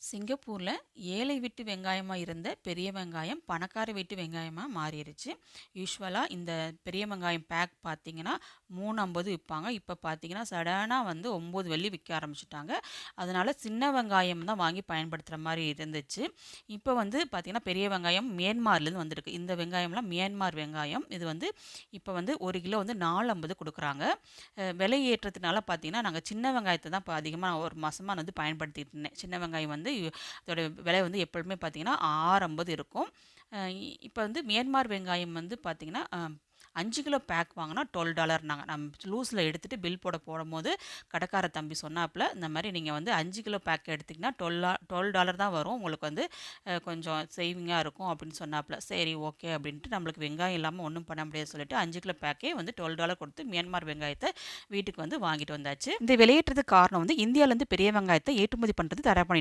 சிங்கப்பூரில் ஏழை வீட்டு வெங்காயமாக இருந்த பெரிய வெங்காயம் பணக்கார வீட்டு வெங்காயமாக மாறிடுச்சு. யூஸ்வலாக இந்த பெரிய வெங்காயம் பேக் பார்த்தீங்கன்னா 3.50 விற்பாங்க. இப்போ பார்த்தீங்கன்னா சடனாக வந்து 9 வெள்ளி விற்க ஆரம்பிச்சிட்டாங்க. அதனால் சின்ன வெங்காயம் தான் வாங்கி பயன்படுத்துகிற மாதிரி இருந்துச்சு. இப்போ வந்து பார்த்திங்கன்னா பெரிய வெங்காயம் மியான்மார்லேருந்து வந்திருக்கு. இந்த வெங்காயம்லாம் மியான்மார் வெங்காயம். இது வந்து இப்போ வந்து 1 கிலோ வந்து 4.50 கொடுக்குறாங்க. விலை ஏற்றத்தினால பார்த்தீங்கன்னா நாங்கள் சின்ன வெங்காயத்தை தான் இப்போ அதிகமாக ஒரு மாதமாக வந்து பயன்படுத்திட்டு இருந்தேன். சின்ன வெங்காயம் வந்து அதோட விலை வந்து எப்பொழுதுமே பார்த்தீங்கன்னா 6.50 இருக்கும். இப்போ வந்து மியான்மார் வெங்காயம் வந்து பார்த்தீங்கன்னா 5 கிலோ பேக் வாங்கினா $12. நம்ம லூஸில் எடுத்துகிட்டு பில் போடும்போது கடைக்கார தம்பி சொன்னாப்புல, இந்த மாதிரி நீங்கள் வந்து 5 கிலோ பேக் எடுத்திங்கன்னா $12 தான் வரும், உங்களுக்கு வந்து கொஞ்சம் சேவிங்காக இருக்கும் அப்படின்னு சொன்னாப்புல. சரி ஓகே அப்படின்ட்டு நம்மளுக்கு வெங்காயம் இல்லாமல் ஒன்றும் பண்ண முடியாது சொல்லிட்டு 5 கிலோ பேக்கே வந்து $12 கொடுத்து மியான்மார் வெங்காயத்தை வீட்டுக்கு வந்து வாங்கிட்டு வந்தாச்சு. இந்த விலையேற்றத்துக்கு காரணம் வந்து இந்தியாவிலேருந்து பெரிய வெங்காயத்தை ஏற்றுமதி பண்ணுறது தடை பண்ணிட்டாங்க.